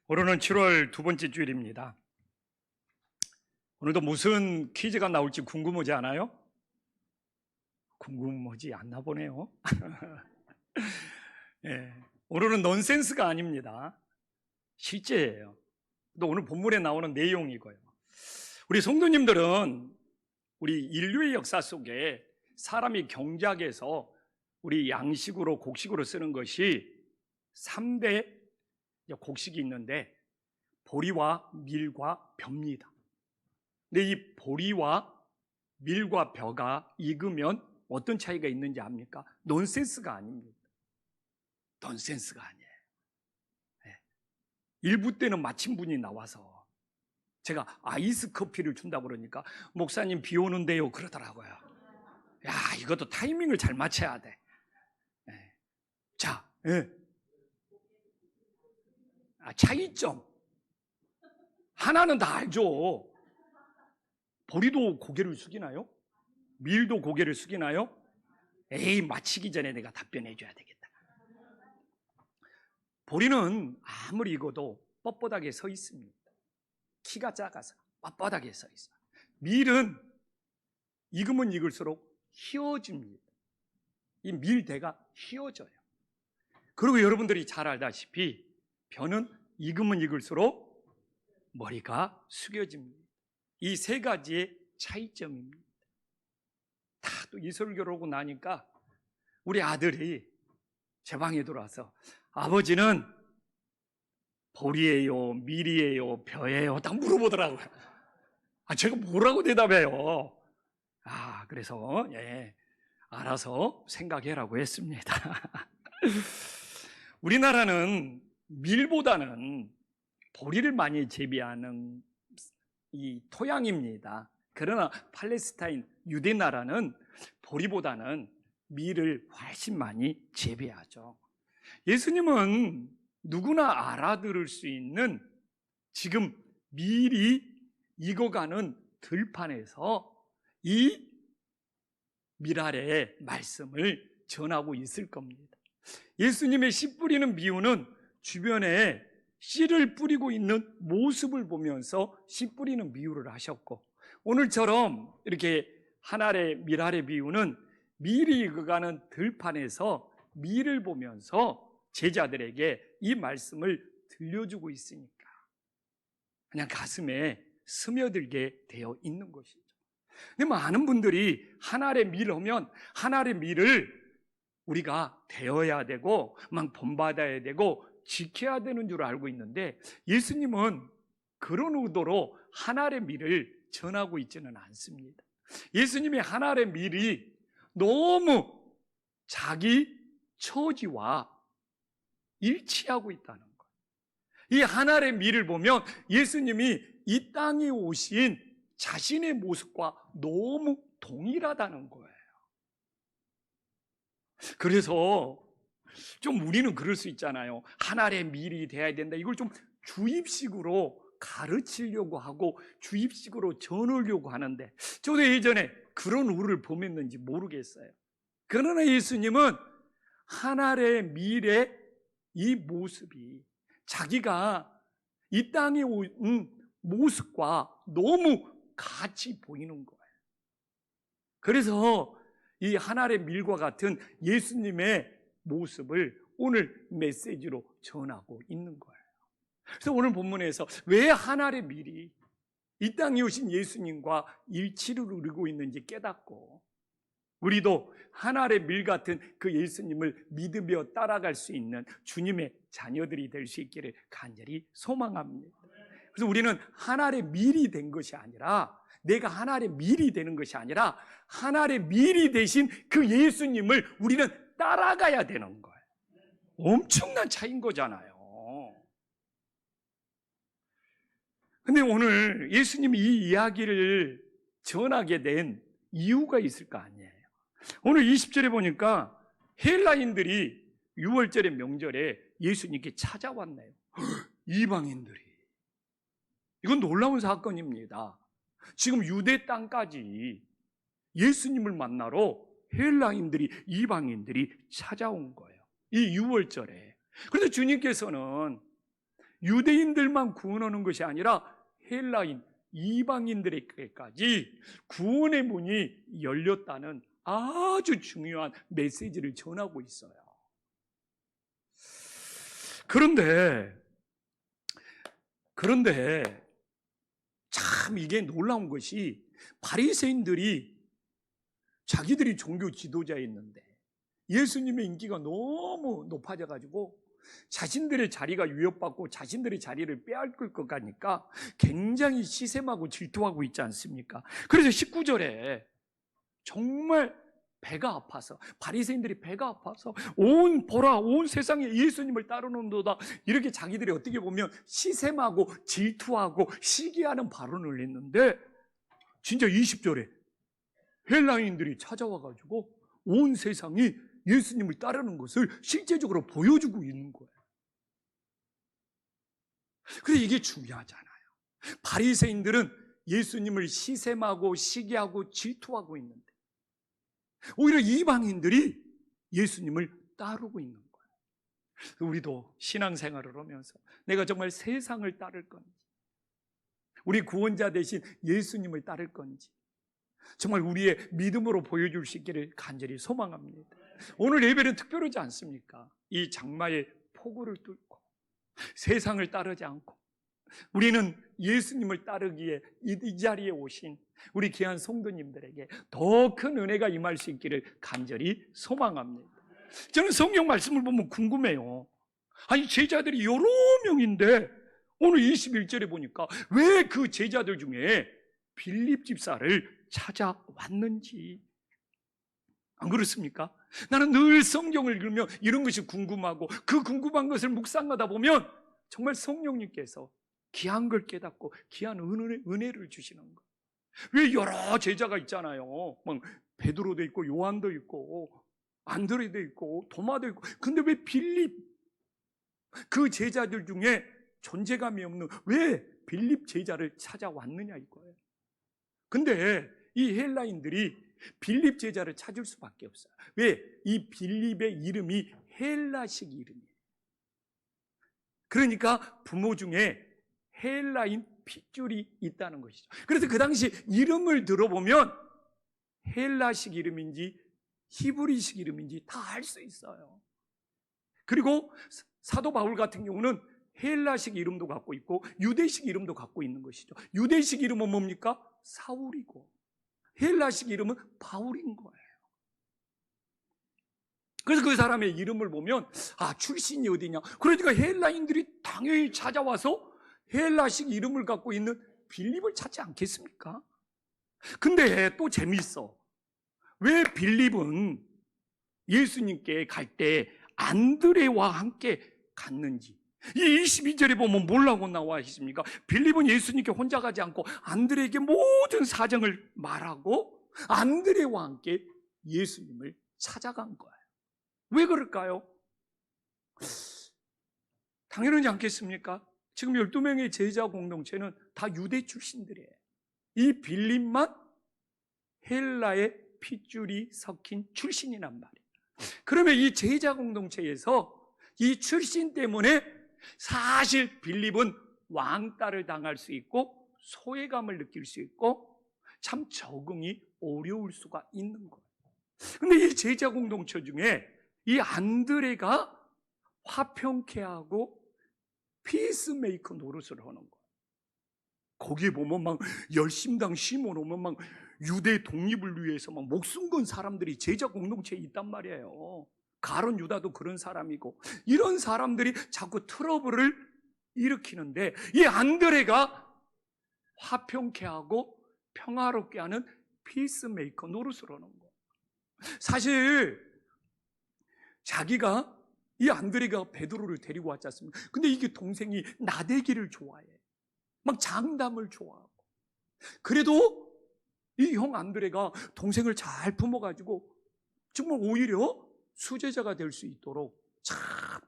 오늘은 7월 두 번째 주일입니다. 오늘도 무슨 퀴즈가 나올지 궁금하지 않아요? 궁금하지 않나 보네요. 예, 오늘은 넌센스가 아닙니다. 실제예요. 또 오늘 본문에 나오는 내용이고요. 우리 성도님들은 우리 인류의 역사 속에 사람이 경작해서 우리 양식으로 곡식으로 쓰는 것이 3대 곡식이 있는데 보리와 밀과 벼입니다. 근데 이 보리와 밀과 벼가 익으면 어떤 차이가 있는지 압니까? 넌센스가 아닙니다. 넌센스가 아니에요. 네. 일부 때는 마침 분이 나와서 제가 아이스 커피를 준다고 그러니까 목사님 비 오는데요 그러더라고요. 야, 이것도 타이밍을 잘 맞춰야 돼. 네. 자, 네. 차이점 하나는 다 알죠. 보리도 고개를 숙이나요? 밀도 고개를 숙이나요? 에이, 마치기 전에 내가 답변해 줘야 되겠다. 보리는 아무리 익어도 뻣뻣하게 서 있습니다. 키가 작아서 뻣뻣하게 서 있어요. 밀은 익으면 익을수록 휘어집니다. 이 밀대가 휘어져요. 그리고 여러분들이 잘 알다시피 벼는 익으면 익을수록 머리가 숙여집니다. 이 세 가지의 차이점입니다. 다 또 이 설교를 하고 나니까 우리 아들이 제 방에 들어와서 아버지는 보리예요, 밀이에요, 벼예요 딱 물어보더라고요. 제가 뭐라고 대답해요? 그래서 알아서 생각해라고 했습니다. 우리나라는 밀보다는 보리를 많이 재배하는 이 토양입니다. 그러나 팔레스타인 유대 나라는 보리보다는 밀을 훨씬 많이 재배하죠. 예수님은 누구나 알아들을 수 있는 지금 밀이 익어가는 들판에서 이 밀 아래의 말씀을 전하고 있을 겁니다. 예수님의 씨 뿌리는 비유는 주변에 씨를 뿌리고 있는 모습을 보면서 씨 뿌리는 비유를 하셨고, 오늘처럼 이렇게 한 알의 밀 아래 비유는 밀이 익어가는 들판에서 밀을 보면서 제자들에게 이 말씀을 들려주고 있으니까 그냥 가슴에 스며들게 되어 있는 것이죠. 근데 많은 분들이 한 알의 밀 하면 한 알의 밀을 우리가 대어야 되고 막 본받아야 되고 지켜야 되는 줄 알고 있는데, 예수님은 그런 의도로 한 알의 밀을 전하고 있지는 않습니다. 예수님의 한 알의 밀이 너무 자기 처지와 일치하고 있다는 거예요. 이 한 알의 밀을 보면 예수님이 이 땅에 오신 자신의 모습과 너무 동일하다는 거예요. 그래서 좀 우리는 그럴 수 있잖아요. 한 알의 밀이 돼야 된다. 이걸 좀 주입식으로 가르치려고 하고 주입식으로 전하려고 하는데, 저도 예전에 그런 우를 범했는지 모르겠어요. 그러나 예수님은 한 알의 밀의 이 모습이 자기가 이 땅에 온 모습과 너무 같이 보이는 거예요. 그래서 이 한 알의 밀과 같은 예수님의 모습을 오늘 메시지로 전하고 있는 거예요. 그래서 오늘 본문에서 왜 한 알의 밀이 이 땅에 오신 예수님과 일치를 이루고 있는지 깨닫고, 우리도 한 알의 밀 같은 그 예수님을 믿으며 따라갈 수 있는 주님의 자녀들이 될 수 있기를 간절히 소망합니다. 그래서 우리는 한 알의 밀이 된 것이 아니라, 내가 한 알의 밀이 되는 것이 아니라 한 알의 밀이 되신 그 예수님을 우리는 따라가야 되는 거예요. 엄청난 차이인 거잖아요. 근데 오늘 예수님이 이 이야기를 전하게 된 이유가 있을 거 아니에요. 오늘 20절에 보니까 헬라인들이 6월절의 명절에 예수님께 찾아왔네요. 이방인들이. 이건 놀라운 사건입니다. 지금 유대 땅까지 예수님을 만나러 헬라인들이, 이방인들이 찾아온 거예요. 이 6월절에. 그런데 주님께서는 유대인들만 구원하는 것이 아니라 헬라인, 이방인들에게까지 구원의 문이 열렸다는 아주 중요한 메시지를 전하고 있어요. 그런데 참 이게 놀라운 것이 바리새인들이 자기들이 종교 지도자였는데 예수님의 인기가 너무 높아져가지고 자신들의 자리가 위협받고 자신들의 자리를 빼앗길 것 같으니까 굉장히 시샘하고 질투하고 있지 않습니까? 그래서 19절에 정말 배가 아파서, 바리새인들이 배가 아파서 온 세상에 예수님을 따르는도다, 이렇게 자기들이 어떻게 보면 시샘하고 질투하고 시기하는 발언을 했는데, 진짜 20절에 헬라인들이 찾아와가지고 온 세상이 예수님을 따르는 것을 실제적으로 보여주고 있는 거예요. 그래서 이게 중요하잖아요. 바리새인들은 예수님을 시샘하고 시기하고 질투하고 있는데 오히려 이방인들이 예수님을 따르고 있는 거예요. 우리도 신앙생활을 하면서 내가 정말 세상을 따를 건지, 우리 구원자 대신 예수님을 따를 건지 정말 우리의 믿음으로 보여줄 수 있기를 간절히 소망합니다. 오늘 예배는 특별하지 않습니까? 이 장마의 폭우를 뚫고 세상을 따르지 않고 우리는 예수님을 따르기에 이 자리에 오신 우리 귀한 성도님들에게 더 큰 은혜가 임할 수 있기를 간절히 소망합니다. 저는 성경 말씀을 보면 궁금해요. 아니, 제자들이 여러 명인데 오늘 21절에 보니까 왜 그 제자들 중에 빌립 집사를 찾아왔는지, 안 그렇습니까? 나는 늘 성경을 읽으면 이런 것이 궁금하고, 그 궁금한 것을 묵상하다 보면 정말 성령님께서 귀한 걸 깨닫고 귀한 은혜를 주시는 거예요. 왜 여러 제자가 있잖아요. 막 베드로도 있고 요한도 있고 안드레도 있고 도마도 있고, 근데 왜 빌립, 그 제자들 중에 존재감이 없는 왜 빌립 제자를 찾아왔느냐 이거예요. 근데 이 헬라인들이 빌립 제자를 찾을 수밖에 없어요. 왜? 이 빌립의 이름이 헬라식 이름이에요. 그러니까 부모 중에 헬라인 핏줄이 있다는 것이죠. 그래서 그 당시 이름을 들어보면 헬라식 이름인지 히브리식 이름인지 다 알 수 있어요. 그리고 사도 바울 같은 경우는 헬라식 이름도 갖고 있고 유대식 이름도 갖고 있는 것이죠. 유대식 이름은 뭡니까? 사울이고 헬라식 이름은 바울인 거예요. 그래서 그 사람의 이름을 보면 출신이 어디냐, 그러니까 헬라인들이 당연히 찾아와서 헬라식 이름을 갖고 있는 빌립을 찾지 않겠습니까? 근데 또 재미있어. 왜 빌립은 예수님께 갈 때 안드레와 함께 갔는지, 이 22절에 보면 뭐라고 나와 있습니까? 빌립은 예수님께 혼자 가지 않고 안드레에게 모든 사정을 말하고 안드레와 함께 예수님을 찾아간 거예요. 왜 그럴까요? 당연하지 않겠습니까? 지금 12명의 제자 공동체는 다 유대 출신들이에요. 이 빌립만 헬라의 핏줄이 섞인 출신이란 말이에요. 그러면 이 제자 공동체에서 이 출신 때문에 사실 빌립은 왕따를 당할 수 있고 소외감을 느낄 수 있고 참 적응이 어려울 수가 있는 거예요. 근데 이 제자 공동체 중에 이 안드레가 화평케 하고 피스메이커 노릇을 하는 거예요. 거기에 보면 막 열심당 시몬 오면 막 유대 독립을 위해서 막 목숨 건 사람들이 제자 공동체에 있단 말이에요. 가론 유다도 그런 사람이고, 이런 사람들이 자꾸 트러블을 일으키는데 이 안드레가 화평케 하고 평화롭게 하는 피스메이커 노릇을 하는 거예요. 사실 자기가, 이 안드레가 베드로를 데리고 왔지 않습니까? 근데 이게 동생이 나대기를 좋아해. 막 장담을 좋아하고. 그래도 이 형 안드레가 동생을 잘 품어가지고 정말 오히려 수제자가 될 수 있도록 참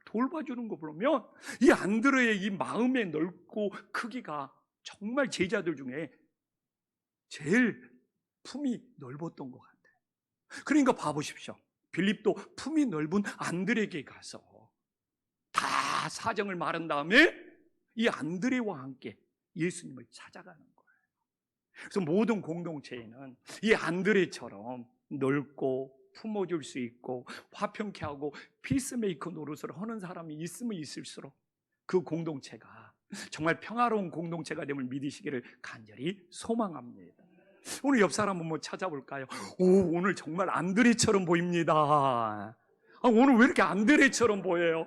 돌봐주는 거 보면 이 안드레의 이 마음의 넓고 크기가 정말 제자들 중에 제일 품이 넓었던 것 같아요. 그러니까 봐보십시오. 빌립도 품이 넓은 안드레에게 가서 다 사정을 말한 다음에 이 안드레와 함께 예수님을 찾아가는 거예요. 그래서 모든 공동체에는 이 안드레처럼 넓고 품어줄 수 있고 화평케 하고 피스메이커 노릇을 하는 사람이 있으면 있을수록 그 공동체가 정말 평화로운 공동체가 됨을 믿으시기를 간절히 소망합니다. 오늘 옆 사람 한번 찾아볼까요? 오늘 정말 안드레처럼 보입니다. 오늘 왜 이렇게 안드레처럼 보여요?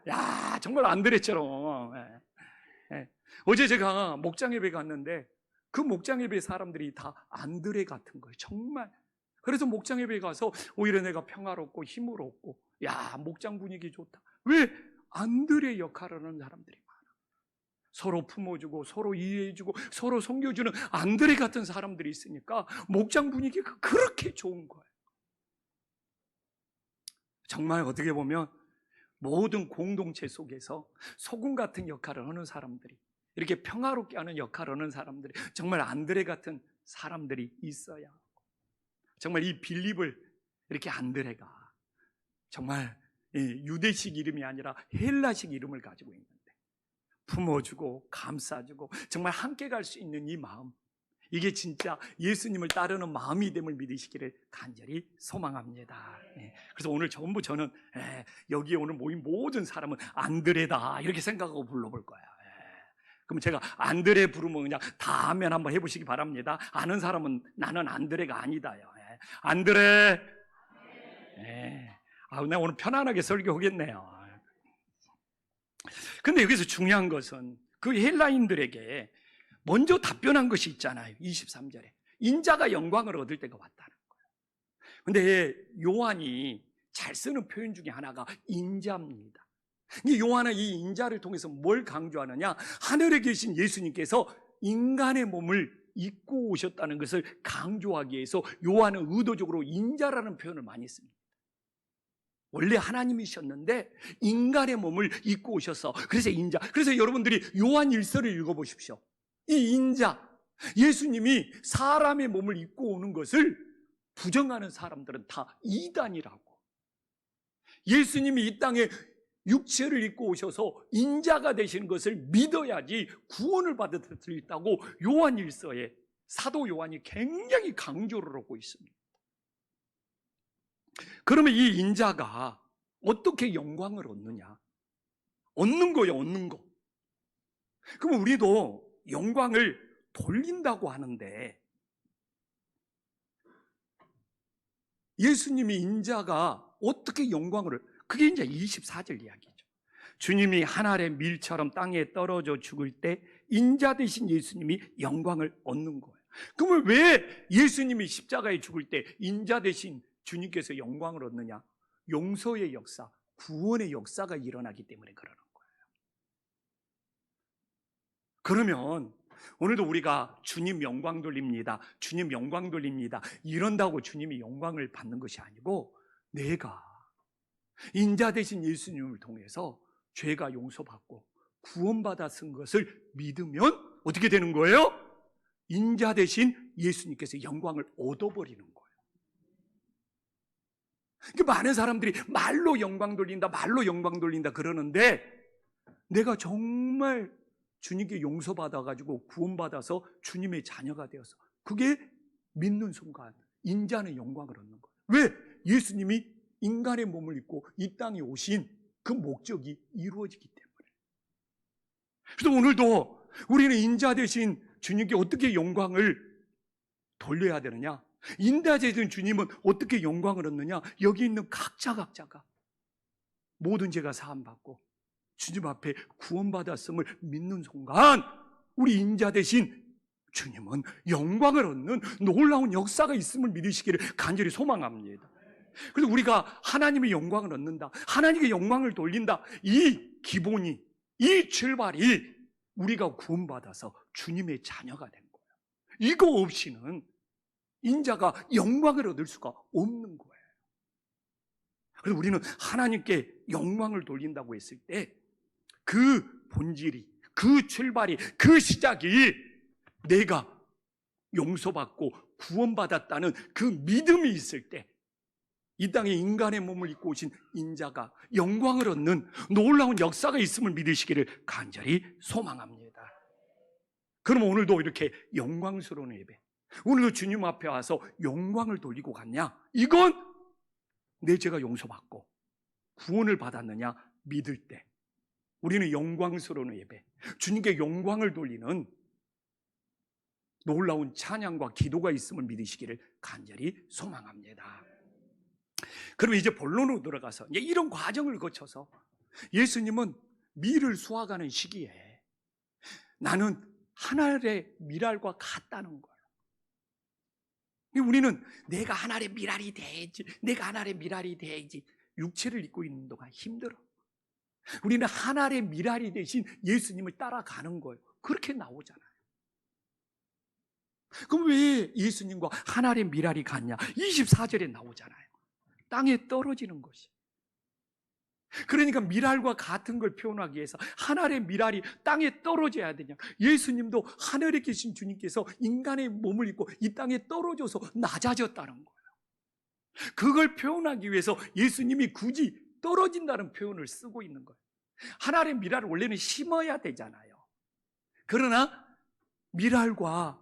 야, 정말 안드레처럼. 어제 제가 목장 예배 갔는데 그 목장 예배 사람들이 다 안드레 같은 거예요. 정말. 그래서 목장 예배 가서 오히려 내가 평화롭고 힘을 얻고, 야, 목장 분위기 좋다. 왜? 안드레 역할을 하는 사람들이 많아. 서로 품어주고 서로 이해해주고 서로 섬겨주는 안드레 같은 사람들이 있으니까 목장 분위기가 그렇게 좋은 거예요. 정말 어떻게 보면 모든 공동체 속에서 소금 같은 역할을 하는 사람들이, 이렇게 평화롭게 하는 역할을 하는 사람들이, 정말 안드레 같은 사람들이 있어야 하고, 정말 이 빌립을 이렇게 안드레가 정말 유대식 이름이 아니라 헬라식 이름을 가지고 있는데 품어주고 감싸주고 정말 함께 갈 수 있는 이 마음, 이게 진짜 예수님을 따르는 마음이 됨을 믿으시기를 간절히 소망합니다. 그래서 오늘 전부 저는 여기에 오늘 모인 모든 사람은 안드레다 이렇게 생각하고 불러볼 거예요. 그럼 제가 안드레 부르면 그냥 다 하면 한번 해보시기 바랍니다. 아는 사람은 나는 안드레가 아니다요. 안드레. 내가 오늘 편안하게 설교하겠네요. 근데 여기서 중요한 것은 그 헬라인들에게 먼저 답변한 것이 있잖아요. 23절에 인자가 영광을 얻을 때가 왔다는 거예요. 근데 요한이 잘 쓰는 표현 중에 하나가 인자입니다. 요한은 이 인자를 통해서 뭘 강조하느냐, 하늘에 계신 예수님께서 인간의 몸을 입고 오셨다는 것을 강조하기 위해서 요한은 의도적으로 인자라는 표현을 많이 씁니다. 원래 하나님이셨는데 인간의 몸을 입고 오셔서, 그래서 인자. 그래서 여러분들이 요한 1서를 읽어보십시오. 이 인자, 예수님이 사람의 몸을 입고 오는 것을 부정하는 사람들은 다 이단이라고. 예수님이 이 땅에 육체를 입고 오셔서 인자가 되시는 것을 믿어야지 구원을 받을 수 있다고 요한 1서에 사도 요한이 굉장히 강조를 하고 있습니다. 그러면 이 인자가 어떻게 영광을 얻느냐? 얻는 거예요, 얻는 거. 그럼 우리도 영광을 돌린다고 하는데, 예수님이 인자가 어떻게 영광을, 그게 이제 24절 이야기죠. 주님이 하늘의 밀처럼 땅에 떨어져 죽을 때 인자 되신 예수님이 영광을 얻는 거예요. 그러면 왜 예수님이 십자가에 죽을 때 인자 되신 주님께서 영광을 얻느냐? 용서의 역사, 구원의 역사가 일어나기 때문에 그러는 거예요. 그러면 오늘도 우리가 주님 영광 돌립니다, 주님 영광 돌립니다 이런다고 주님이 영광을 받는 것이 아니고, 내가 인자 되신 예수님을 통해서 죄가 용서받고 구원받아 쓴 것을 믿으면 어떻게 되는 거예요? 인자 되신 예수님께서 영광을 얻어버리는 거예요. 많은 사람들이 말로 영광 돌린다, 말로 영광 돌린다 그러는데, 내가 정말 주님께 용서받아가지고 구원받아서 주님의 자녀가 되어서 그게 믿는 순간 인자는 영광을 얻는 거예요. 왜? 예수님이 인간의 몸을 입고 이 땅에 오신 그 목적이 이루어지기 때문에. 그래서 오늘도 우리는 인자 되신 주님께 어떻게 영광을 돌려야 되느냐? 인자 되신 주님은 어떻게 영광을 얻느냐? 여기 있는 각자가 모든 죄가 사함받고 주님 앞에 구원받았음을 믿는 순간 우리 인자 되신 주님은 영광을 얻는 놀라운 역사가 있음을 믿으시기를 간절히 소망합니다. 그래서 우리가 하나님의 영광을 얻는다, 하나님의 영광을 돌린다, 이 기본이, 이 출발이 우리가 구원받아서 주님의 자녀가 된 거예요. 이거 없이는 인자가 영광을 얻을 수가 없는 거예요. 그래서 우리는 하나님께 영광을 돌린다고 했을 때 그 본질이, 그 출발이, 그 시작이 내가 용서받고 구원받았다는 그 믿음이 있을 때, 이 땅에 인간의 몸을 입고 오신 인자가 영광을 얻는 놀라운 역사가 있음을 믿으시기를 간절히 소망합니다. 그럼 오늘도 이렇게 영광스러운 예배, 오늘도 주님 앞에 와서 영광을 돌리고 갔냐? 이건 내 죄가 용서받고 구원을 받았느냐 믿을 때 우리는 영광스러운 예배, 주님께 영광을 돌리는 놀라운 찬양과 기도가 있음을 믿으시기를 간절히 소망합니다. 그럼 이제 본론으로 들어가서 이런 과정을 거쳐서 예수님은 밀을 수확하는 시기에 나는 하늘의 밀알과 같다는 거예요. 우리는 내가 하늘의 밀알이 돼야지, 내가 하늘의 밀알이 돼야지 육체를 입고 있는 동안 힘들어. 우리는 하늘의 밀알이 되신 예수님을 따라가는 거예요. 그렇게 나오잖아요. 그럼 왜 예수님과 하늘의 밀알이 같냐? 24절에 나오잖아요. 땅에 떨어지는 것이. 그러니까 밀알과 같은 걸 표현하기 위해서 하늘의 밀알이 땅에 떨어져야 되냐? 예수님도 하늘에 계신 주님께서 인간의 몸을 입고 이 땅에 떨어져서 낮아졌다는 거예요. 그걸 표현하기 위해서 예수님이 굳이 떨어진다는 표현을 쓰고 있는 거예요. 하늘의 밀알을 원래는 심어야 되잖아요. 그러나 밀알과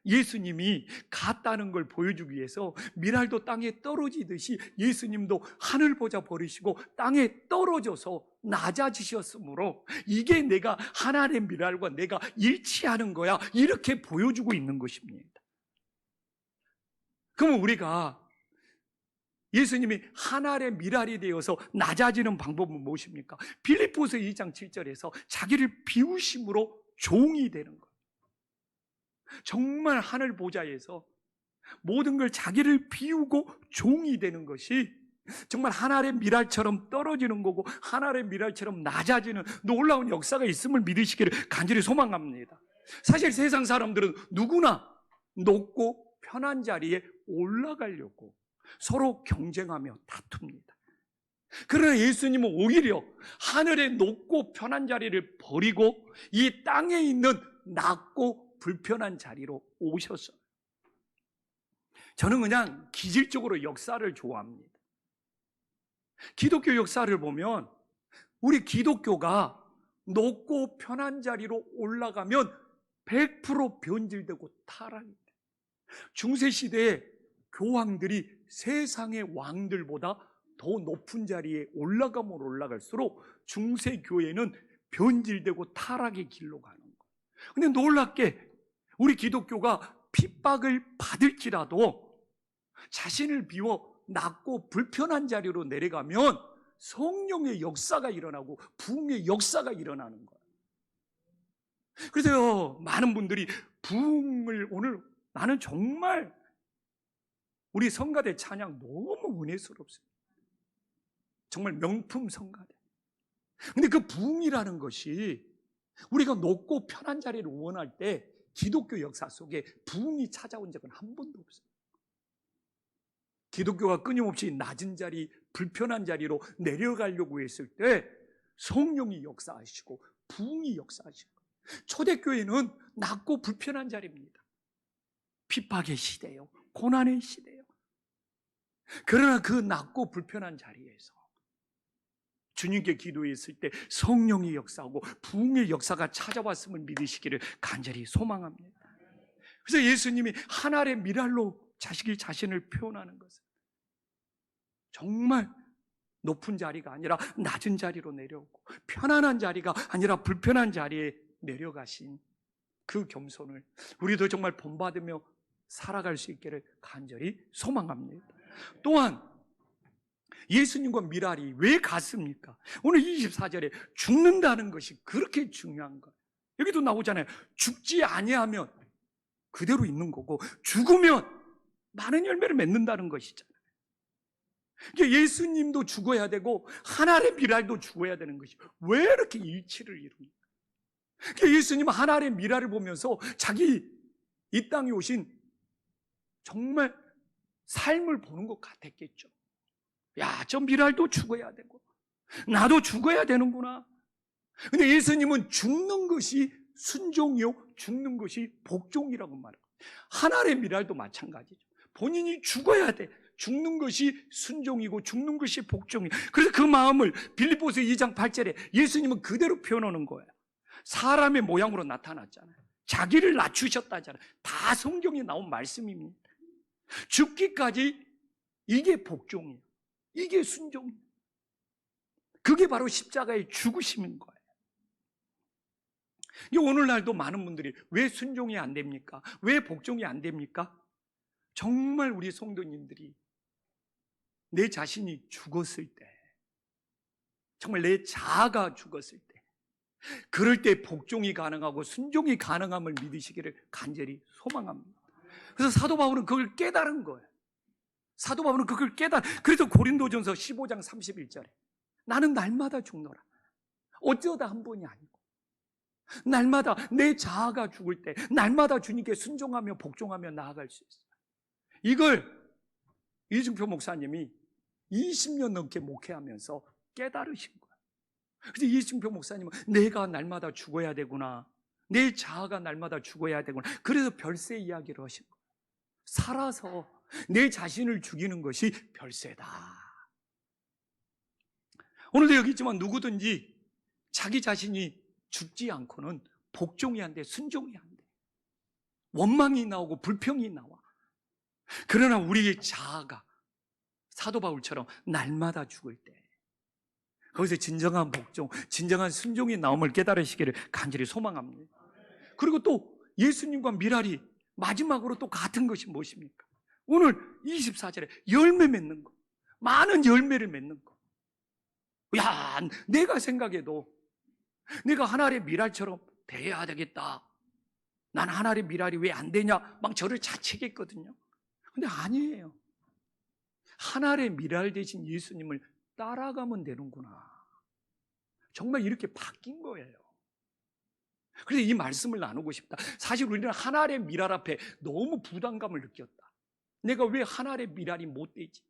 예수님이 같다는 걸 보여주기 위해서 밀알도 땅에 떨어지듯이 예수님도 하늘 보좌 버리시고 땅에 떨어져서 낮아지셨으므로 이게 내가 하늘의 밀알과 내가 일치하는 거야, 이렇게 보여주고 있는 것입니다. 그러면 우리가 예수님이 하늘의 밀알이 되어서 낮아지는 방법은 무엇입니까? 빌립보서 2장 7절에서 자기를 비우심으로 종이 되는 거예요. 정말 하늘 보좌에서 모든 걸 자기를 비우고 종이 되는 것이 정말 하늘의 밀알처럼 떨어지는 거고 하늘의 밀알처럼 낮아지는 놀라운 역사가 있음을 믿으시기를 간절히 소망합니다. 사실 세상 사람들은 누구나 높고 편한 자리에 올라가려고 서로 경쟁하며 다툽니다. 그러나 예수님은 오히려 하늘의 높고 편한 자리를 버리고 이 땅에 있는 낮고 불편한 자리로 오셨어요. 저는 그냥 기질적으로 역사를 좋아합니다. 기독교 역사를 보면 우리 기독교가 높고 편한 자리로 올라가면 100% 변질되고 타락입니다. 중세시대에 교황들이 세상의 왕들보다 더 높은 자리에 올라가면 올라갈수록 중세교회는 변질되고 타락의 길로 가는 거예요. 근데 놀랍게 우리 기독교가 핍박을 받을지라도 자신을 비워 낮고 불편한 자리로 내려가면 성령의 역사가 일어나고 부흥의 역사가 일어나는 거예요. 그래서 많은 분들이 부흥을 오늘 나는 정말 우리 성가대 찬양 너무 은혜스럽습니다. 정말 명품 성가대. 근데 그 부흥이라는 것이 우리가 높고 편한 자리를 원할 때 기독교 역사 속에 부흥이 찾아온 적은 한 번도 없어요. 기독교가 끊임없이 낮은 자리, 불편한 자리로 내려가려고 했을 때 성령이 역사하시고 부흥이 역사하시고, 초대교회는 낮고 불편한 자리입니다. 핍박의 시대요, 고난의 시대요. 그러나 그 낮고 불편한 자리에서 주님께 기도했을 때 성령이 역사하고 부흥의 역사가 찾아왔음을 믿으시기를 간절히 소망합니다. 그래서 예수님이 하늘의 밀알로 자신을 표현하는 것은 정말 높은 자리가 아니라 낮은 자리로 내려오고 편안한 자리가 아니라 불편한 자리에 내려가신 그 겸손을 우리도 정말 본받으며 살아갈 수 있기를 간절히 소망합니다. 또한 예수님과 밀알이 왜 같습니까? 오늘 24절에 죽는다는 것이 그렇게 중요한 거예요. 여기도 나오잖아요. 죽지 아니하면 그대로 있는 거고 죽으면 많은 열매를 맺는다는 것이잖아요. 예수님도 죽어야 되고 하늘의 밀알도 죽어야 되는 것이 왜 이렇게 일치를 이룹니까? 예수님은 하늘의 밀알을 보면서 자기 이 땅에 오신 정말 삶을 보는 것 같았겠죠. 야, 저 밀알도 죽어야 되고 나도 죽어야 되는구나. 근데 예수님은 죽는 것이 순종이요, 죽는 것이 복종이라고 말해요. 하늘의 밀알도 마찬가지죠. 본인이 죽어야 돼. 죽는 것이 순종이고 죽는 것이 복종이에요. 그래서 그 마음을 빌립보서 2장 8절에 예수님은 그대로 표현하는 거예요. 사람의 모양으로 나타났잖아요. 자기를 낮추셨다잖아요. 다 성경에 나온 말씀입니다. 죽기까지 이게 복종이에요. 이게 순종이에요. 그게 바로 십자가의 죽으심인 거예요. 오늘날도 많은 분들이 왜 순종이 안 됩니까? 왜 복종이 안 됩니까? 정말 우리 성도님들이 내 자신이 죽었을 때, 정말 내 자아가 죽었을 때, 그럴 때 복종이 가능하고 순종이 가능함을 믿으시기를 간절히 소망합니다. 그래서 사도 바울은 그걸 깨달은 거예요. 사도 바울은 그걸 그래서 고린도전서 15장 31절에 나는 날마다 죽노라. 어쩌다 한 번이 아니고 날마다 내 자아가 죽을 때 날마다 주님께 순종하며 복종하며 나아갈 수 있어요. 이걸 이중표 목사님이 20년 넘게 목회하면서 깨달으신 거예요. 그래서 이중표 목사님은 내가 날마다 죽어야 되구나, 내 자아가 날마다 죽어야 되구나, 그래서 별세 이야기를 하신 거예요. 살아서 내 자신을 죽이는 것이 별세다. 오늘도 여기 있지만 누구든지 자기 자신이 죽지 않고는 복종이 안 돼, 순종이 안 돼. 원망이 나오고 불평이 나와. 그러나 우리의 자아가 사도 바울처럼 날마다 죽을 때 거기서 진정한 복종, 진정한 순종이 나옴을 깨달으시기를 간절히 소망합니다. 그리고 또 예수님과 미랄이 마지막으로 또 같은 것이 무엇입니까? 오늘 24절에 열매 맺는 거, 많은 열매를 맺는 거. 야, 내가 생각해도 내가 하나의 미랄처럼 돼야 되겠다. 난 하나의 미랄이 왜 안 되냐? 막 저를 자책했거든요. 근데 아니에요. 하나의 미랄 대신 예수님을 따라가면 되는구나. 정말 이렇게 바뀐 거예요. 그래서 이 말씀을 나누고 싶다. 사실 우리는 하나의 미랄 앞에 너무 부담감을 느꼈다. 내가 왜 하나의 미랄이 못 되지?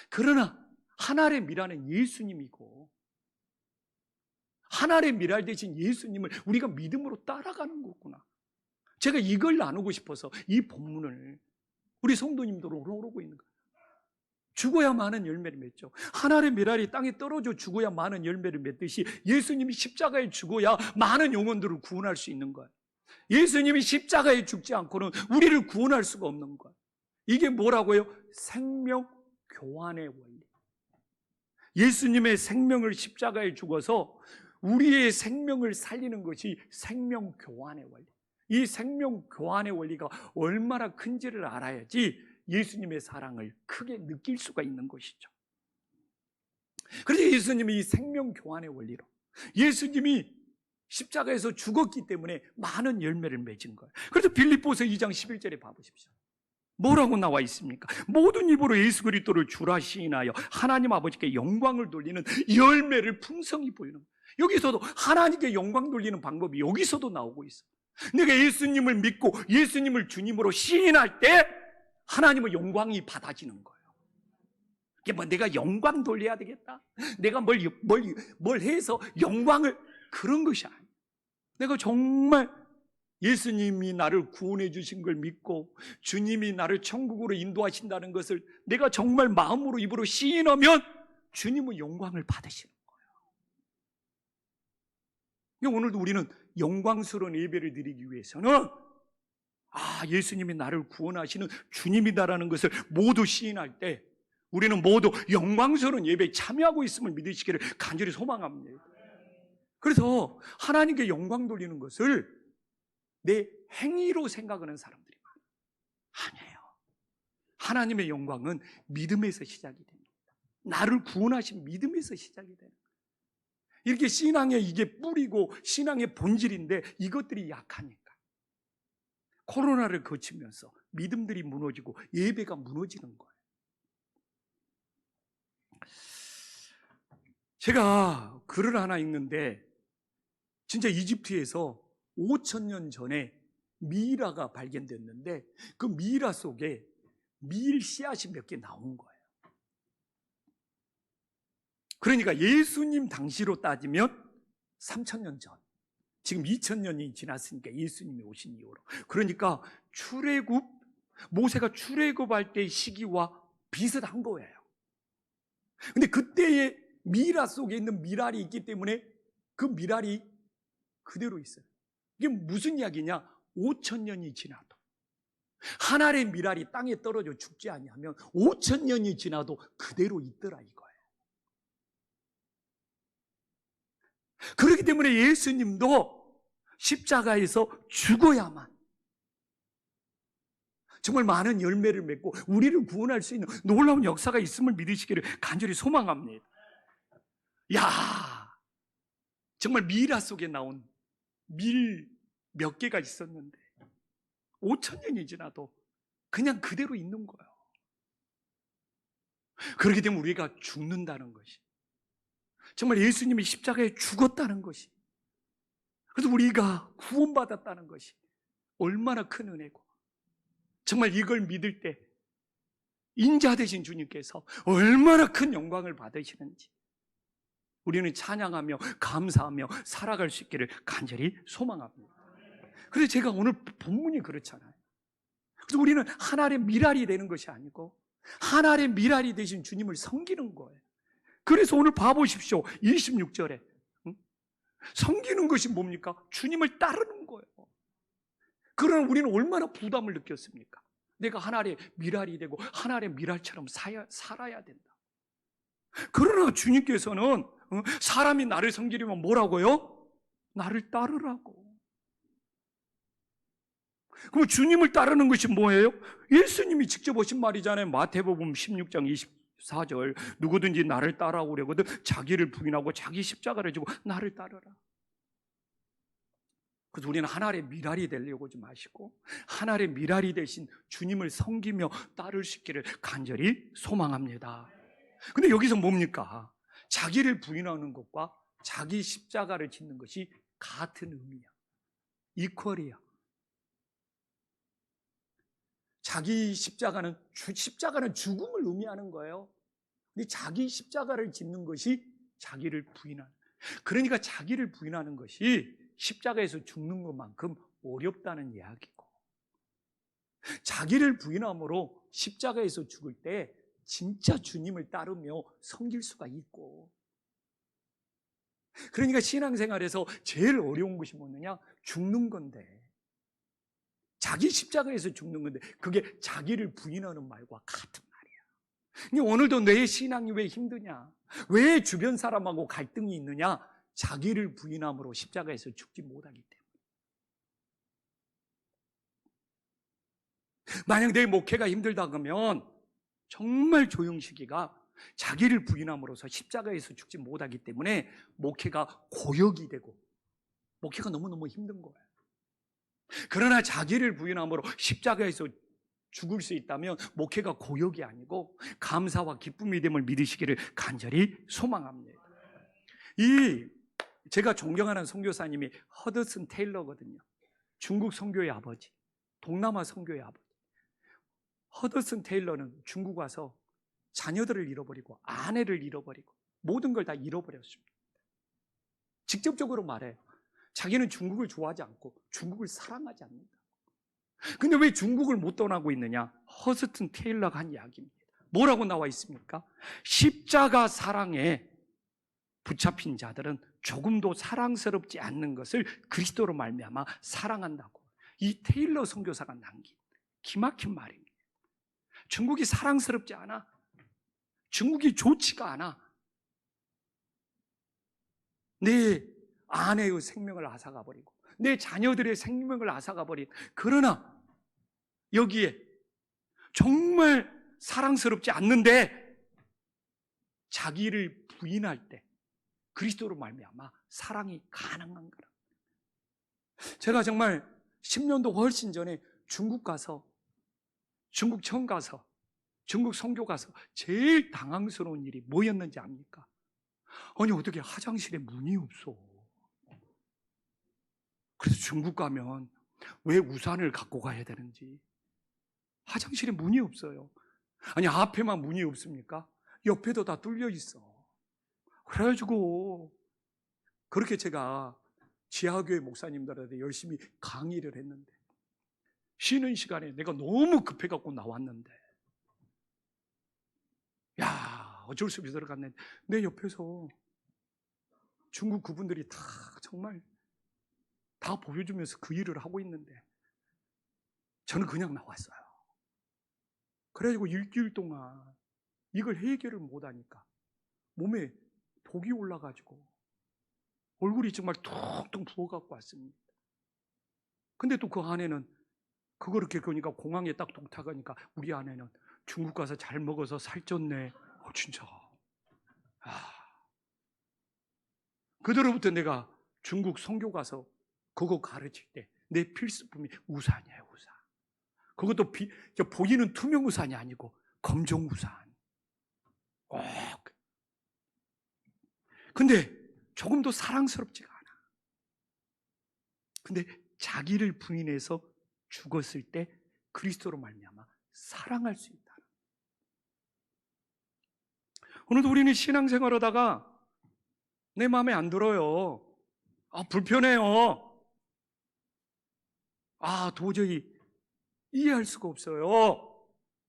그러나 하나의 미랄은 예수님이고 하나의 미랄 대신 예수님을 우리가 믿음으로 따라가는 거구나. 제가 이걸 나누고 싶어서 이 본문을 우리 성도님들로 오르고 있는 거예요. 죽어야 많은 열매를 맺죠. 하나의 미랄이 땅에 떨어져 죽어야 많은 열매를 맺듯이 예수님이 십자가에 죽어야 많은 영혼들을 구원할 수 있는 거예요. 예수님이 십자가에 죽지 않고는 우리를 구원할 수가 없는 거예요. 이게 뭐라고요? 생명 교환의 원리. 예수님의 생명을 십자가에 죽어서 우리의 생명을 살리는 것이 생명 교환의 원리. 이 생명 교환의 원리가 얼마나 큰지를 알아야지 예수님의 사랑을 크게 느낄 수가 있는 것이죠. 그래서 예수님이 이 생명 교환의 원리로 예수님이 십자가에서 죽었기 때문에 많은 열매를 맺은 거예요. 그래서 빌립보서 2장 11절에 봐보십시오. 뭐라고 나와 있습니까? 모든 입으로 예수 그리스도를 주라 시인하여 하나님 아버지께 영광을 돌리는 열매를 풍성히 보이는 거예요. 여기서도 하나님께 영광 돌리는 방법이 여기서도 나오고 있어요. 내가 예수님을 믿고 예수님을 주님으로 시인할 때 하나님의 영광이 받아지는 거예요. 이게 뭐 내가 영광 돌려야 되겠다, 내가 뭘 해서 영광을, 그런 것이 아니에요. 내가 정말 예수님이 나를 구원해 주신 걸 믿고 주님이 나를 천국으로 인도하신다는 것을 내가 정말 마음으로 입으로 시인하면 주님의 영광을 받으시는 거예요. 오늘도 우리는 영광스러운 예배를 드리기 위해서는 예수님이 나를 구원하시는 주님이다라는 것을 모두 시인할 때 우리는 모두 영광스러운 예배에 참여하고 있음을 믿으시기를 간절히 소망합니다. 그래서 하나님께 영광 돌리는 것을 내 행위로 생각하는 사람들이 많아요. 아니에요. 하나님의 영광은 믿음에서 시작이 됩니다. 나를 구원하신 믿음에서 시작이 되는 거예요. 이렇게 신앙의 이게 뿌리고 신앙의 본질인데 이것들이 약하니까 코로나를 거치면서 믿음들이 무너지고 예배가 무너지는 거예요. 제가 글을 하나 읽는데 진짜 이집트에서 5,000년 전에 미이라가 발견됐는데 그 미이라 속에 밀 씨앗이 몇 개 나온 거예요. 그러니까 예수님 당시로 따지면 3,000년 전, 지금 2,000년이 지났으니까 예수님이 오신 이후로, 그러니까 모세가 출애굽할 때의 시기와 비슷한 거예요. 근데 그때의 미라 속에 있는 미랄이 있기 때문에 그 미랄이 그대로 있어요. 이게 무슨 이야기냐? 5,000년이 지나도 한 알의 미랄이 땅에 떨어져 죽지 아니하면 5,000년이 지나도 그대로 있더라 이거예요. 그렇기 때문에 예수님도 십자가에서 죽어야만 정말 많은 열매를 맺고 우리를 구원할 수 있는 놀라운 역사가 있음을 믿으시기를 간절히 소망합니다. 야, 정말 미라 속에 나온 밀 몇 개가 있었는데 5,000년이 지나도 그냥 그대로 있는 거예요. 그렇기 때문에 우리가 죽는다는 것이, 정말 예수님이 십자가에 죽었다는 것이, 그래서 우리가 구원받았다는 것이 얼마나 큰 은혜고, 정말 이걸 믿을 때 인자 되신 주님께서 얼마나 큰 영광을 받으시는지 우리는 찬양하며 감사하며 살아갈 수 있기를 간절히 소망합니다. 그래서 제가 오늘 본문이 그렇잖아요. 그래서 우리는 하나의 미랄이 되는 것이 아니고 하나의 미랄이 되신 주님을 섬기는 거예요. 그래서 오늘 봐보십시오. 26절에 섬기는 것이 뭡니까? 주님을 따르는 거예요. 그러나 우리는 얼마나 부담을 느꼈습니까? 내가 하나의 미랄이 되고 하나의 미랄처럼 살아야 된다. 그러나 주님께서는 사람이 나를 섬기려면 뭐라고요? 나를 따르라고. 그럼 주님을 따르는 것이 뭐예요? 예수님이 직접 하신 말이잖아요. 마태복음 16장 24절 누구든지 나를 따라오려거든 자기를 부인하고 자기 십자가를 지고 나를 따르라. 그래서 우리는 하나의 미랄이 되려고 하지 마시고 하나의 미랄이 되신 주님을 섬기며 따를 수 있기를 간절히 소망합니다. 근데 여기서 뭡니까? 자기를 부인하는 것과 자기 십자가를 짓는 것이 같은 의미야. 이퀄이야. 자기 십자가는 죽음을 의미하는 거예요. 근데 자기 십자가를 짓는 것이 자기를 부인하는. 그러니까 자기를 부인하는 것이 십자가에서 죽는 것만큼 어렵다는 이야기고, 자기를 부인함으로 십자가에서 죽을 때 진짜 주님을 따르며 섬길 수가 있고, 그러니까 신앙생활에서 제일 어려운 것이 뭐냐? 죽는 건데, 자기 십자가에서 죽는 건데 그게 자기를 부인하는 말과 같은 말이야. 오늘도 내 신앙이 왜 힘드냐? 왜 주변 사람하고 갈등이 있느냐? 자기를 부인함으로 십자가에서 죽지 못하기 때문에. 만약 내 목회가 힘들다 그러면 정말 조용식이가 자기를 부인함으로써 십자가에서 죽지 못하기 때문에 목회가 고역이 되고 목회가 너무너무 힘든 거예요. 그러나 자기를 부인함으로 십자가에서 죽을 수 있다면 목회가 고역이 아니고 감사와 기쁨이 됨을 믿으시기를 간절히 소망합니다. 제가 존경하는 선교사님이 허드슨 테일러거든요. 중국 선교의 아버지, 동남아 선교의 아버지. 허드슨 테일러는 중국 와서 자녀들을 잃어버리고 아내를 잃어버리고 모든 걸 다 잃어버렸습니다. 직접적으로 말해요. 자기는 중국을 좋아하지 않고 중국을 사랑하지 않는다. 근데 왜 중국을 못 떠나고 있느냐? 허스튼 테일러가 한 이야기입니다. 뭐라고 나와 있습니까? 십자가 사랑에 붙잡힌 자들은 조금도 사랑스럽지 않는 것을 그리스도로 말미암아 사랑한다고. 이 테일러 선교사가 남긴 기막힌 말입니다. 중국이 사랑스럽지 않아. 중국이 좋지가 않아. 내 아내의 생명을 앗아가버리고 내 자녀들의 생명을 앗아가버린, 그러나 여기에 정말 사랑스럽지 않는데 자기를 부인할 때 그리스도로 말미암아 사랑이 가능한 거라. 제가 정말 10년도 훨씬 전에 중국 가서, 중국 처음 가서, 중국 선교 가서 제일 당황스러운 일이 뭐였는지 압니까? 아니 어떻게 화장실에 문이 없어. 그래서 중국 가면 왜 우산을 갖고 가야 되는지, 화장실에 문이 없어요. 아니 앞에만 문이 없습니까? 옆에도 다 뚫려 있어. 그래가지고 그렇게 제가 지하교회 목사님들한테 열심히 강의를 했는데 쉬는 시간에 내가 너무 급해갖고 나왔는데 어쩔 수 없이 들어갔는데 내 옆에서 중국 그분들이 다 정말 다 보여주면서 그 일을 하고 있는데 저는 그냥 나왔어요. 그래가지고 일주일 동안 이걸 해결을 못하니까 몸에 독이 올라가지고 얼굴이 정말 툭툭 부어갖고 왔습니다. 근데 또 그 안에는 그거 이렇게 그러니까 공항에 딱 동탁하니까 우리 아내는 중국 가서 잘 먹어서 살쪘네. 진짜. 그대로부터 내가 중국 선교 가서 그거 가르칠 때 내 필수품이 우산이에요, 우산. 그것도 보이는 투명 우산이 아니고 검정 우산. 꼭. 근데 조금도 사랑스럽지가 않아. 근데 자기를 부인해서 죽었을 때 그리스도로 말미암아 사랑할 수 있다. 오늘도 우리는 신앙생활하다가 내 마음에 안 들어요. 불편해요. 도저히 이해할 수가 없어요.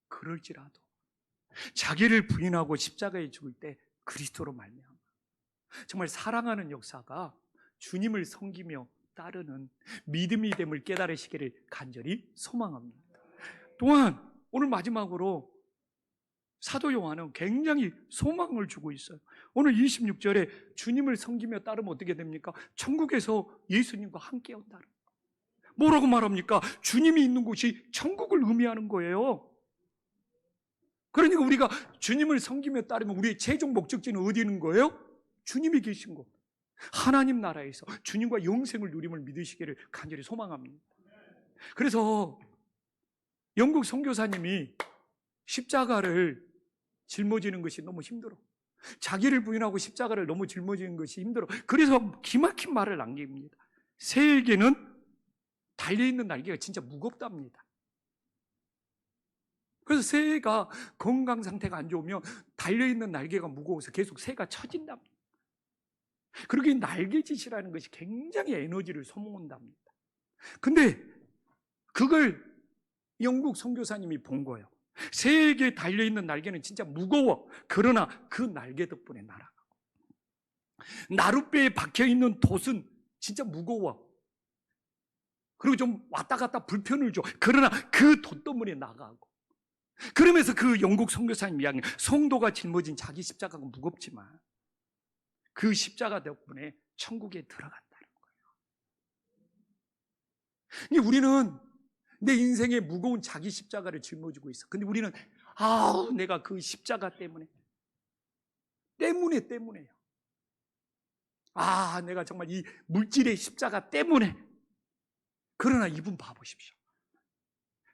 그럴지라도 자기를 부인하고 십자가에 죽을 때 그리스도로 말미암아 정말 사랑하는 역사가 주님을 섬기며 따르는 믿음이 됨을 깨달으시기를 간절히 소망합니다. 또한 오늘 마지막으로 사도 요한은 굉장히 소망을 주고 있어요. 오늘 26절에 주님을 섬기며 따르면 어떻게 됩니까? 천국에서 예수님과 함께 온다는 거예요. 뭐라고 말합니까? 주님이 있는 곳이 천국을 의미하는 거예요. 그러니까 우리가 주님을 섬기며 따르면 우리의 최종 목적지는 어디 있는 거예요? 주님이 계신 곳, 하나님 나라에서 주님과 영생을 누림을 믿으시기를 간절히 소망합니다. 그래서 영국 선교사님이 십자가를 짊어지는 것이 너무 힘들어. 자기를 부인하고 십자가를 너무 짊어지는 것이 힘들어. 그래서 기막힌 말을 남깁니다. 새에게는 달려있는 날개가 진짜 무겁답니다. 그래서 새가 건강 상태가 안 좋으면 달려있는 날개가 무거워서 계속 새가 처진답니다. 그리고 이 날개짓이라는 것이 굉장히 에너지를 소모한답니다. 근데 그걸 영국 선교사님이 본 거예요. 새에게 달려있는 날개는 진짜 무거워. 그러나 그 날개 덕분에 날아가고 나룻배에 박혀있는 돛은 진짜 무거워. 그리고 좀 왔다 갔다 불편을 줘. 그러나 그 돛 때문에 나가고. 그러면서 그 영국 선교사님 이야기, 성도가 짊어진 자기 십자가가 무겁지만 그 십자가 덕분에 천국에 들어간다는 거예요. 우리는 내 인생에 무거운 자기 십자가를 짊어지고 있어. 근데 우리는 내가 그 십자가 때문에요. 내가 정말 이 물질의 십자가 때문에. 그러나 이분 봐보십시오.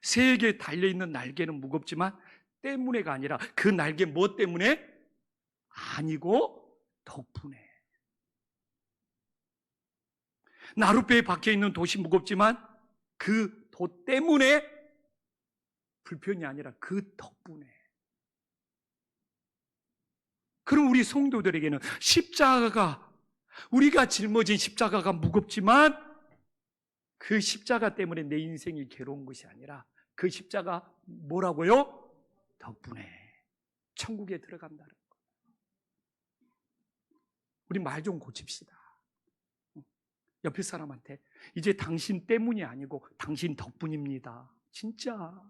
새에게 달려있는 날개는 무겁지만 때문에가 아니라 그 날개 뭐 때문에? 아니고 덕분에. 나룻배에 박혀있는 돛이 무겁지만 그 돛 때문에 불편이 아니라 그 덕분에. 그럼 우리 성도들에게는 십자가가, 우리가 짊어진 십자가가 무겁지만 그 십자가 때문에 내 인생이 괴로운 것이 아니라 그 십자가 뭐라고요? 덕분에 천국에 들어간다는 거예요. 우리 말 좀 고칩시다. 옆에 사람한테 이제 당신 때문이 아니고 당신 덕분입니다. 진짜.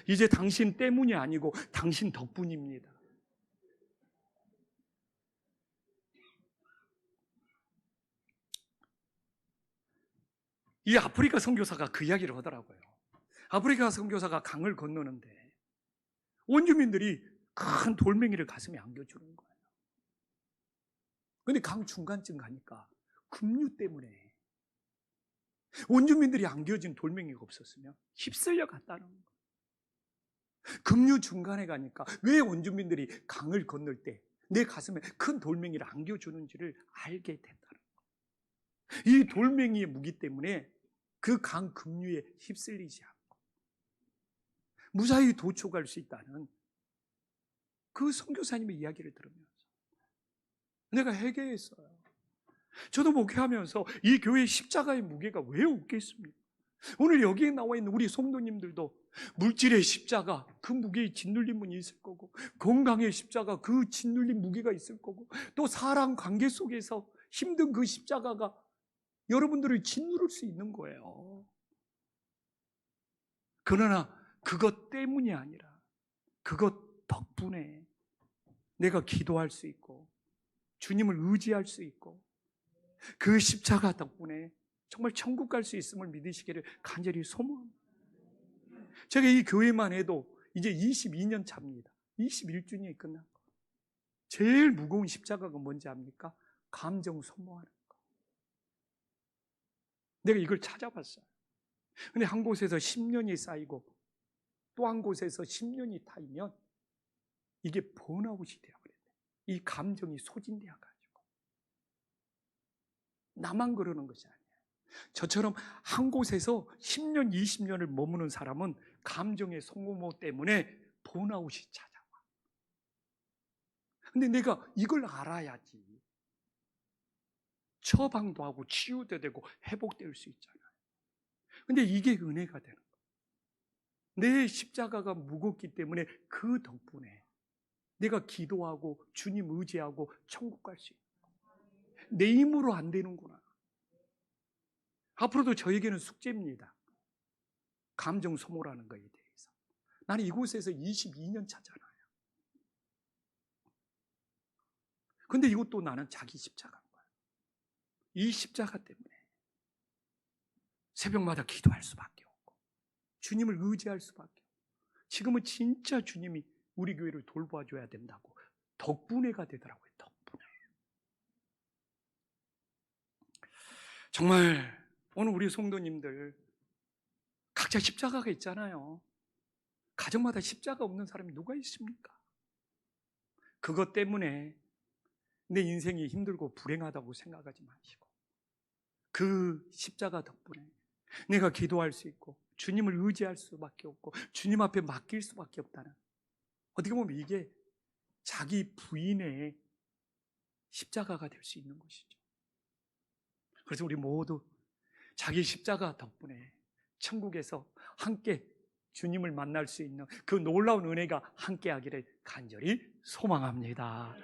이제 당신 때문이 아니고 당신 덕분입니다. 이 아프리카 선교사가 그 이야기를 하더라고요. 아프리카 선교사가 강을 건너는데 원주민들이 큰 돌멩이를 가슴에 안겨주는 거예요. 그런데 강 중간쯤 가니까 급류 때문에 원주민들이 안겨진 돌멩이가 없었으면 휩쓸려 갔다는 거예요. 급류 중간에 가니까 왜 원주민들이 강을 건널 때 내 가슴에 큰 돌멩이를 안겨주는지를 알게 됐다는 거예요. 이 돌멩이의 무기 때문에 그 강 급류에 휩쓸리지 않고 무사히 도초갈 수 있다는 그 선교사님의 이야기를 들으면서 내가 회개했어요. 저도 목회하면서 이 교회의 십자가의 무게가 왜 없겠습니까? 오늘 여기에 나와 있는 우리 성도님들도 물질의 십자가, 그 무게의 짓눌림은 있을 거고, 건강의 십자가, 그 짓눌린 무게가 있을 거고, 또 사람 관계 속에서 힘든 그 십자가가 여러분들을 짓누를 수 있는 거예요. 그러나 그것 때문이 아니라 그것 덕분에 내가 기도할 수 있고 주님을 의지할 수 있고 그 십자가 덕분에 정말 천국 갈 수 있음을 믿으시기를 간절히 소망합니다. 제가 이 교회만 해도 이제 22년 차입니다. 21주년이 끝난 거. 제일 무거운 십자가가 뭔지 압니까? 감정 소모하는 거. 내가 이걸 찾아봤어요. 근데 한 곳에서 10년이 쌓이고 또 한 곳에서 10년이 타이면 이게 번아웃이 되어버려요. 이 감정이 소진되어가지고. 나만 그러는 것이 아니에요. 저처럼 한 곳에서 10년, 20년을 머무는 사람은 감정의 소모 때문에 번아웃이 찾아와. 근데 내가 이걸 알아야지 처방도 하고 치유도 되고 회복될 수 있잖아요. 근데 이게 은혜가 되는 거예요. 내 십자가가 무겁기 때문에 그 덕분에 내가 기도하고 주님 의지하고 천국 갈 수 있는 거예요. 내 힘으로 안 되는구나. 앞으로도 저에게는 숙제입니다. 감정 소모라는 거에 대해서. 나는 이곳에서 22년 차잖아요. 근데 이것도 나는 자기 십자가인 거예요. 이 십자가 때문에 새벽마다 기도할 수밖에 없고 주님을 의지할 수밖에 없고 지금은 진짜 주님이 우리 교회를 돌봐줘야 된다고 덕분에가 되더라고요. 덕분에. 정말 오늘 우리 성도님들 각자 십자가가 있잖아요. 가정마다 십자가 없는 사람이 누가 있습니까? 그것 때문에 내 인생이 힘들고 불행하다고 생각하지 마시고 그 십자가 덕분에 내가 기도할 수 있고 주님을 의지할 수밖에 없고 주님 앞에 맡길 수밖에 없다는, 어떻게 보면 이게 자기 부인의 십자가가 될 수 있는 것이죠. 그래서 우리 모두 자기 십자가 덕분에 천국에서 함께 주님을 만날 수 있는 그 놀라운 은혜가 함께하기를 간절히 소망합니다.